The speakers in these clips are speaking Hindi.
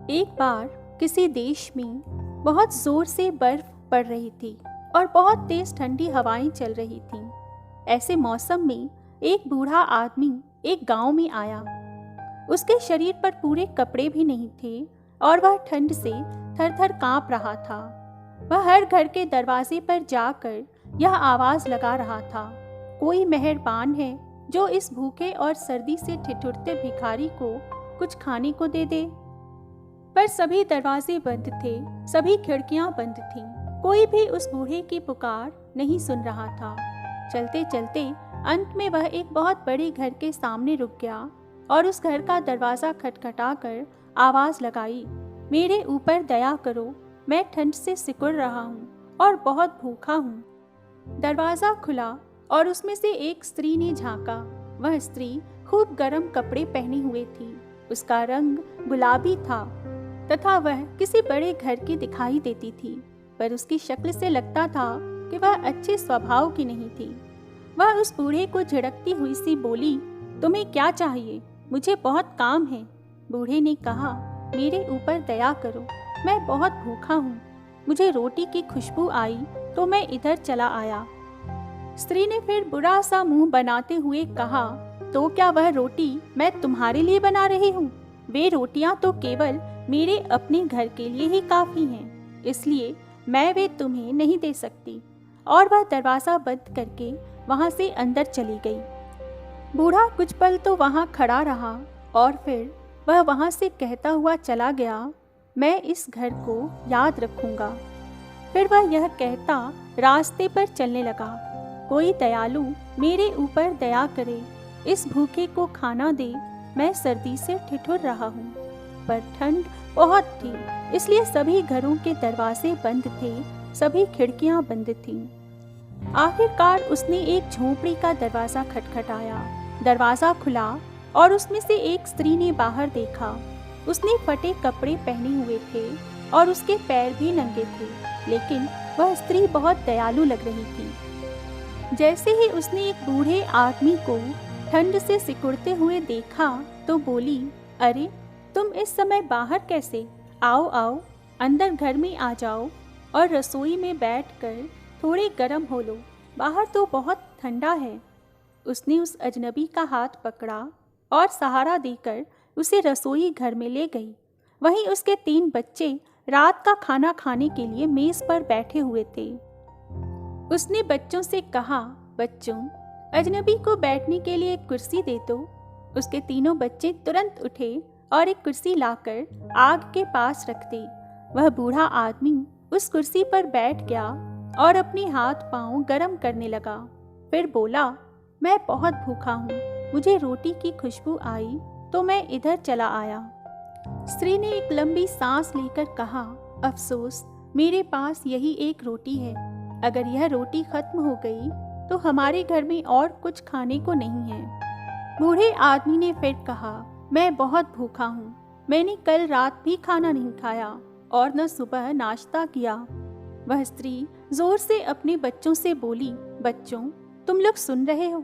एक बार किसी देश में बहुत जोर से बर्फ पड़ रही थी और बहुत तेज ठंडी हवाएं चल रही थीं। ऐसे मौसम में एक बूढ़ा आदमी एक गांव में आया। उसके शरीर पर पूरे कपड़े भी नहीं थे और वह ठंड से थर थर कांप रहा था। वह हर घर के दरवाजे पर जाकर यह आवाज लगा रहा था, कोई मेहरबान है जो इस भूखे और सर्दी से ठिठुरते भिखारी को कुछ खाने को दे दे। पर सभी दरवाजे बंद थे, सभी खिड़कियां बंद थीं। कोई भी उस बूढ़े की पुकार नहीं सुन रहा था। चलते चलते अंत में वह एक बहुत बड़े घर के सामने रुक गया और उस घर का दरवाज़ा खटखटाकर आवाज़ लगाई, मेरे ऊपर दया करो, मैं ठंड से सिकुड़ रहा हूँ और बहुत भूखा हूँ। दरवाज़ा खुला और उसमें से एक स्त्री ने झांका। वह स्त्री खूब गर्म कपड़े पहने हुए थी। उसका रंग गुलाबी था तथा वह किसी बड़े घर की दिखाई देती थी, पर उसकी शक्ल से लगता था कि वह अच्छे स्वभाव की नहीं थी। वह उस बूढ़े को झिड़कती हुई सी बोली, तुम्हें क्या चाहिए? मुझे बहुत काम है। बूढ़े ने कहा, मेरे ऊपर दया करो, मैं बहुत भूखा हूँ। मुझे रोटी की खुशबू आई तो मैं इधर चला आया। स्त्री ने फिर बुरा सा मुंह बनाते हुए कहा, तो क्या वह रोटी मैं तुम्हारे लिए बना रही हूँ? वे रोटियां तो केवल मेरे अपने घर के लिए ही काफ़ी हैं, इसलिए मैं वे तुम्हें नहीं दे सकती। और वह दरवाज़ा बंद करके वहाँ से अंदर चली गई। बूढ़ा कुछ पल तो वहाँ खड़ा रहा और फिर वह वहाँ से कहता हुआ चला गया, मैं इस घर को याद रखूँगा। फिर वह यह कहता रास्ते पर चलने लगा, कोई दयालु मेरे ऊपर दया करे, इस भूखे को खाना दे, मैं सर्दी से ठिठुर रहा हूँ। पर ठंड बहुत थी, इसलिए सभी घरों के दरवाजे बंद थे, सभी खिड़कियां बंद थीं। आखिरकार उसने एक झोंपड़ी का दरवाज़ा खटखटाया। दरवाज़ा खुला और उसमें से एक स्त्री ने बाहर देखा। उसने फटे कपड़े पहने हुए थे और उसके पैर भी नंगे थे, लेकिन वह स्त्री बहुत दयालु लग रही थी। जैसे ही उसने एक बूढ़े आदमी को ठंड से सिकुड़ते हुए देखा तो बोली, अरे तुम इस समय बाहर कैसे? आओ आओ, अंदर घर में आ जाओ और रसोई में बैठकर थोड़े गर्म हो लो, बाहर तो बहुत ठंडा है। उसने उस अजनबी का हाथ पकड़ा और सहारा देकर उसे रसोई घर में ले गई। वहीं उसके 3 बच्चे रात का खाना खाने के लिए मेज़ पर बैठे हुए थे। उसने बच्चों से कहा, बच्चों, अजनबी को बैठने के लिए एक कुर्सी दे दो। उसके 3 बच्चे तुरंत उठे और एक कुर्सी लाकर आग के पास रख दी। वह बूढ़ा आदमी उस कुर्सी पर बैठ गया और अपने हाथ पांव गरम करने लगा। फिर बोला, मैं बहुत भूखा हूँ, मुझे रोटी की खुशबू आई तो मैं इधर चला आया। स्त्री ने एक लंबी सांस लेकर कहा, अफसोस, मेरे पास यही एक रोटी है। अगर यह रोटी खत्म हो गई तो हमारे घर में और कुछ खाने को नहीं है। बूढ़े आदमी ने फिर कहा, मैं बहुत भूखा हूँ, मैंने कल रात भी खाना नहीं खाया और न सुबह नाश्ता किया। वह स्त्री जोर से अपने बच्चों से बोली, बच्चों, तुम लोग सुन रहे हो?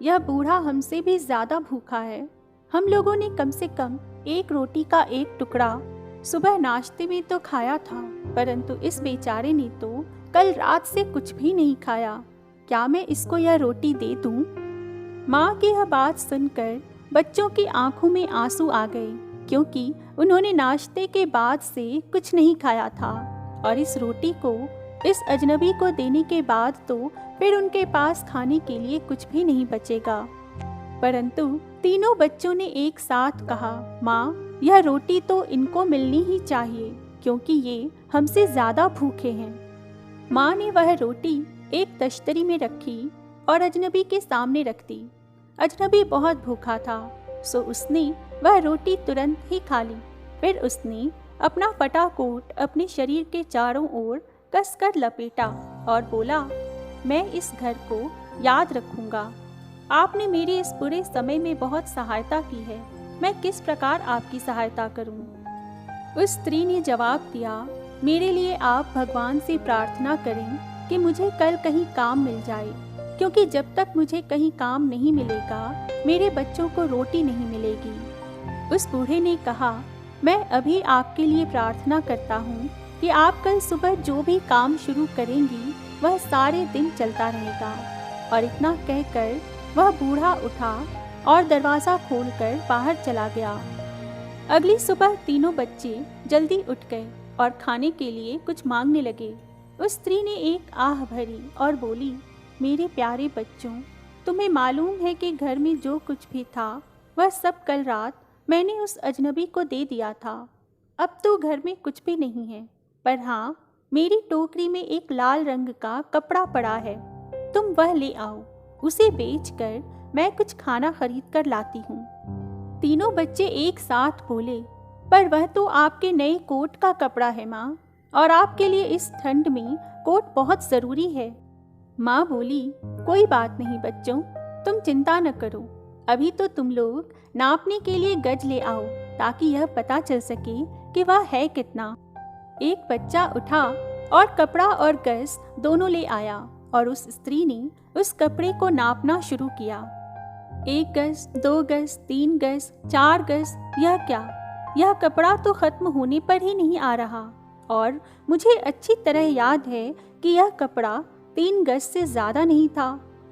यह बूढ़ा हमसे भी ज्यादा भूखा है। हम लोगों ने कम से कम एक रोटी का एक टुकड़ा सुबह नाश्ते में तो खाया था, परंतु इस बेचारे ने तो कल रात से कुछ भी नहीं खाया। क्या मैं इसको यह रोटी दे दूं? माँ की यह बात सुनकर बच्चों की आंखों में आंसू आ गए, क्योंकि उन्होंने नाश्ते के बाद से कुछ नहीं खाया था और इस रोटी को इस अजनबी को देने के बाद तो फिर उनके पास खाने के लिए कुछ भी नहीं बचेगा। परंतु 3 बच्चों ने एक साथ कहा, माँ, यह रोटी तो इनको मिलनी ही चाहिए, क्योंकि ये हमसे ज़्यादा भूखे हैं। माँ ने वह रोटी एक तश्तरी में रखी और अजनबी के सामने रख दी। अजनबी बहुत भूखा था, सो उसने वह रोटी तुरंत ही खा ली। फिर उसने अपना फटा कोट अपने शरीर के चारों ओर कसकर लपेटा और बोला, मैं इस घर को याद रखूंगा। आपने मेरे इस बुरे समय में बहुत सहायता की है, मैं किस प्रकार आपकी सहायता करूं? उस स्त्री ने जवाब दिया, मेरे लिए आप भगवान से प्रार्थना करें कि मुझे कल कहीं काम मिल जाए, क्योंकि जब तक मुझे कहीं काम नहीं मिलेगा मेरे बच्चों को रोटी नहीं मिलेगी। उस बूढ़े ने कहा, मैं अभी आपके लिए प्रार्थना करता हूँ कि आप कल सुबह जो भी काम शुरू करेंगी वह सारे दिन चलता रहेगा। और इतना कहकर वह बूढ़ा उठा और दरवाज़ा खोलकर बाहर चला गया। अगली सुबह तीनों बच्चे जल्दी उठ गए और खाने के लिए कुछ मांगने लगे। उस स्त्री ने एक आह भरी और बोली, मेरे प्यारे बच्चों, तुम्हें मालूम है कि घर में जो कुछ भी था वह सब कल रात मैंने उस अजनबी को दे दिया था। अब तो घर में कुछ भी नहीं है, पर हाँ, मेरी टोकरी में एक लाल रंग का कपड़ा पड़ा है। तुम वह ले आओ, उसे बेचकर मैं कुछ खाना खरीद कर लाती हूँ। तीनों बच्चे एक साथ बोले, पर वह तो आपके नए कोट का कपड़ा है माँ, और आपके लिए इस ठंड में कोट बहुत ज़रूरी है। माँ बोली, कोई बात नहीं बच्चों, तुम चिंता न करो। अभी तो तुम लोग नापने के लिए गज ले आओ ताकि यह पता चल सके कि वह है कितना। एक बच्चा उठा और कपड़ा और गज दोनों ले आया और उस स्त्री ने उस कपड़े को नापना शुरू किया। 1 गज, 2 गज, 3 गज, 4 गज। यह क्या, यह कपड़ा तो खत्म होने पर ही नहीं आ रहा। और मुझे अच्छी तरह याद है कि यह कपड़ा 3 गज से ज़्यादा नहीं था।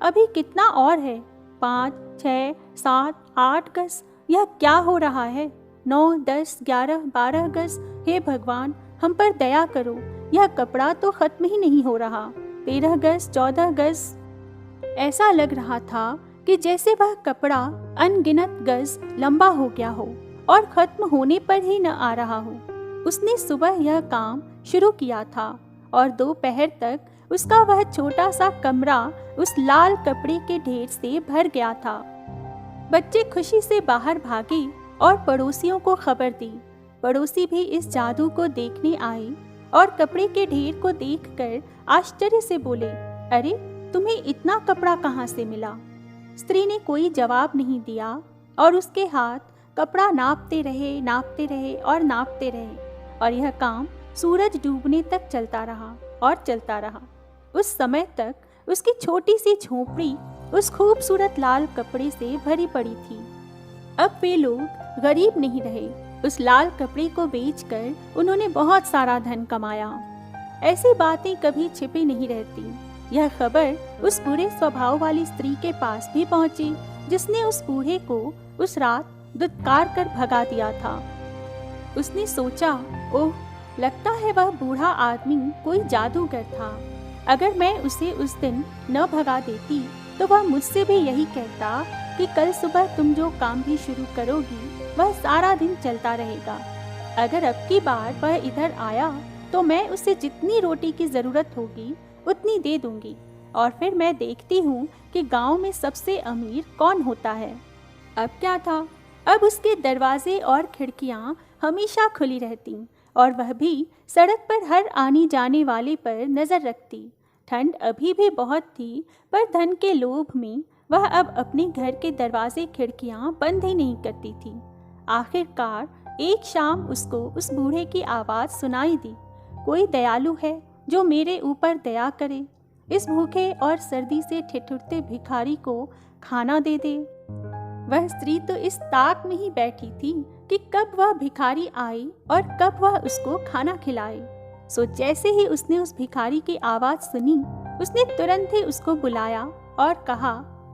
अभी कितना और है? 5, 6, 7, 8 गज। यह क्या हो रहा है? 9, 10, 11, 12 गज। हे भगवान, हम पर दया करो, यह कपड़ा तो खत्म ही नहीं हो रहा। 13 गज, 14 गज। ऐसा लग रहा था कि जैसे वह कपड़ा अनगिनत गज लंबा हो गया हो और खत्म होने पर ही न आ रहा हो। उसने सुबह यह काम शुरू किया था और दोपहर तक उसका वह छोटा सा कमरा उस लाल कपड़े के ढेर से भर गया था। बच्चे खुशी से बाहर भागे और पड़ोसियों को खबर दी। पड़ोसी भी इस जादू को देखने आए और कपड़े के ढेर को देखकर आश्चर्य से बोले, अरे तुम्हें इतना कपड़ा कहाँ से मिला? स्त्री ने कोई जवाब नहीं दिया और उसके हाथ कपड़ा नापते रहे और नापते रहे और यह काम सूरज डूबने तक चलता रहा और चलता रहा। उस समय तक उसकी छोटी सी झोपड़ी उस खूबसूरत लाल कपड़े से भरी पड़ी थी। अब वे लोग गरीब नहीं रहे। उस लाल कपड़े को बेचकर उन्होंने बहुत सारा धन कमाया। ऐसी बातें कभी छिपी नहीं रहती। यह खबर उस बुरे स्वभाव वाली स्त्री के पास भी पहुंची, जिसने उस बूढ़े को उस रात दुत्कार कर भगा दिया था। उसने सोचा, ओह, लगता है वह बूढ़ा आदमी कोई जादूगर था। अगर मैं उसे उस दिन न भगा देती तो वह मुझसे भी यही कहता कि कल सुबह तुम जो काम भी शुरू करोगी वह सारा दिन चलता रहेगा। अगर अब की बार वह इधर आया तो मैं उसे जितनी रोटी की ज़रूरत होगी उतनी दे दूंगी और फिर मैं देखती हूँ कि गांव में सबसे अमीर कौन होता है। अब क्या था, अब उसके दरवाजे और खिड़कियाँ हमेशा खुली रहती और वह भी सड़क पर हर आने जाने वाले पर नज़र रखती। ठंड अभी भी बहुत थी, पर धन के लोभ में वह अब अपने घर के दरवाजे खिड़कियाँ बंद ही नहीं करती थी। आखिरकार एक शाम उसको उस बूढ़े की आवाज़ सुनाई दी, कोई दयालु है जो मेरे ऊपर दया करे, इस भूखे और सर्दी से ठिठुरते भिखारी को खाना दे दे। वह स्त्री तो इस ताक में ही बैठी थी कि कब वह भिखारी आए और कब वह उसको खाना खिलाए। सो जैसे ही उसने उस भिखारी की आवाज़ सुनी, उसने तुरंत ही उसको बुलाया और कहा,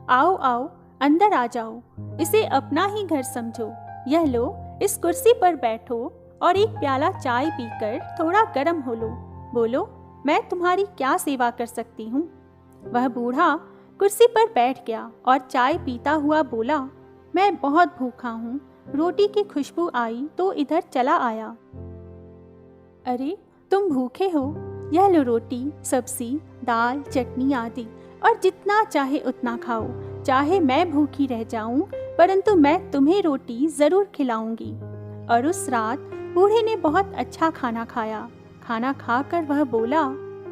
आओ आओ, अंदर आ जाओ, इसे अपना ही घर समझो। यह लो, इस कुर्सी पर बैठो और एक प्याला चाय पीकर थोड़ा गर्म हो लो। बोलो, मैं तुम्हारी क्या सेवा कर सकती हूँ? वह बूढ़ा कुर्सी पर बैठ गया और चाय पीता हुआ बोला, मैं बहुत भूखा हूँ। रोटी की खुशबू आई तो इधर चला आया। अरे, तुम भूखे हो? यह लो रोटी, सब्जी, दाल, चटनी आदि, और जितना चाहे उतना खाओ। चाहे मैं भूखी रह जाऊं, परंतु मैं तुम्हें रोटी जरूर खिलाऊंगी। और उस रात बूढ़े ने बहुत अच्छा खाना खाया। खाना खाकर वह बोला,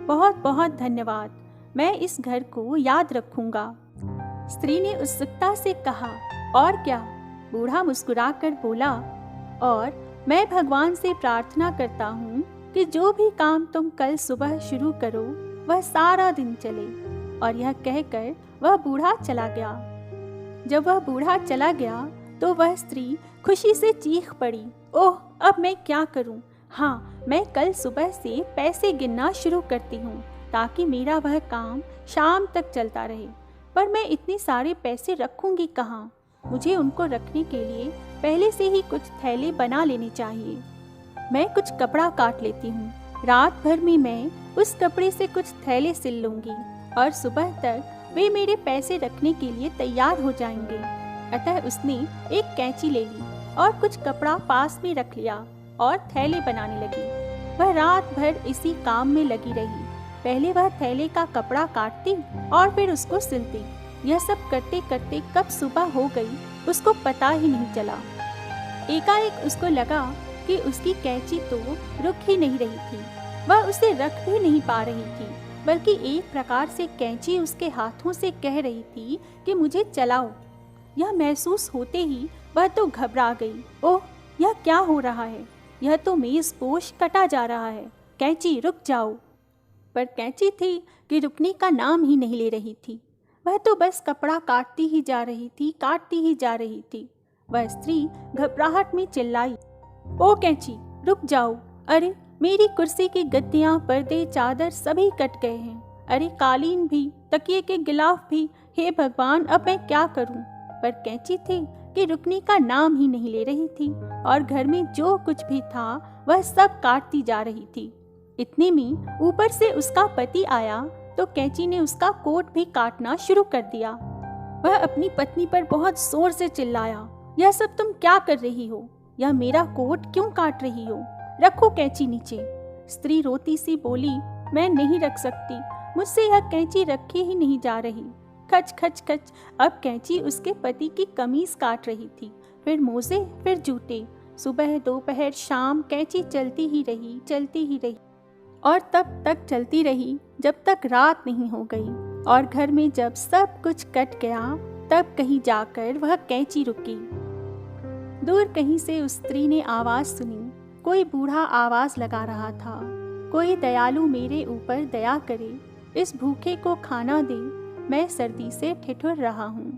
बहुत बहुत धन्यवाद, मैं इस घर को याद रखूंगा। स्त्री ने उत्सुकता से कहा, और क्या? बूढ़ा मुस्कुराकर बोला, और मैं भगवान से प्रार्थना करता हूँ कि जो भी काम तुम कल सुबह शुरू करो वह सारा दिन चले। और यह कहकर वह बूढ़ा चला गया। जब वह बूढ़ा चला गया तो वह स्त्री खुशी से चीख पड़ी ओह, अब मैं क्या करूं? हाँ, मैं कल सुबह से पैसे गिनना शुरू करती हूँ ताकि मेरा वह काम शाम तक चलता रहे। पर मैं इतने सारे पैसे रखूंगी कहाँ? मुझे उनको रखने के लिए पहले से ही कुछ थैले बना लेने चाहिए। मैं कुछ कपड़ा काट लेती हूँ। रात भर में मैं उस कपड़े से कुछ थैले सिल लूंगी और सुबह तक वे मेरे पैसे रखने के लिए तैयार हो जाएंगे। अतः उसने एक कैंची ले ली और कुछ कपड़ा पास में रख लिया और थैले बनाने लगी। वह रात भर इसी काम में लगी रही। पहले वह थैले का कपड़ा काटती और फिर उसको सिलती। यह सब करते करते कब सुबह हो गई उसको पता ही नहीं चला। एकाएक उसको लगा कि उसकी कैंची तो रुक ही नहीं रही थी। वह उसे रख भी नहीं पा रही थी, बल्कि एक प्रकार से कैंची उसके हाथों से कह रही थी कि मुझे चलाओ। यह महसूस होते ही वह तो घबरा गई। ओह, यह क्या हो रहा है? यह तो मेज़पोश कटा जा रहा है। कैंची, रुक जाओ। पर कैंची थी कि रुकने का नाम ही नहीं ले रही थी। वह तो बस कपड़ा काटती ही जा रही थी, काटती ही जा रही थी। वह स्त्री घबराहट में चिल्लाई, ओ कैंची, रुक जाओ। अरे, मेरी कुर्सी की गद्दियां, पर्दे, चादर सभी कट गए हैं। अरे, कालीन भी, तकिए के गिलाफ भी। हे भगवान, अब मैं क्या करूं? पर कैंची थी कि रुकने का नाम ही नहीं ले रही थी और घर में जो कुछ भी था वह सब काटती जा रही थी। इतने में ऊपर से उसका पति आया तो कैंची ने उसका कोट भी काटना शुरू कर दिया। वह अपनी पत्नी पर बहुत जोर से चिल्लाया, यह सब तुम क्या कर रही हो? यह मेरा कोट क्यों काट रही हो? रखो कैंची नीचे। स्त्री रोती सी बोली, मैं नहीं रख सकती, मुझसे यह कैंची रखी ही नहीं जा रही। खच खच खच। अब कैंची उसके पति की कमीज काट रही थी, फिर मोजे, फिर जूते। सुबह, दोपहर, शाम कैंची चलती ही रही, चलती ही रही और तब तक चलती रही जब तक रात नहीं हो गई। और घर में जब सब कुछ कट गया तब कहीं जाकर वह कैंची रुकी। दूर कहीं से उस स्त्री ने आवाज सुनी। कोई बूढ़ा आवाज लगा रहा था, कोई दयालु मेरे ऊपर दया करे, इस भूखे को खाना दे, मैं सर्दी से ठिठुर रहा हूँ।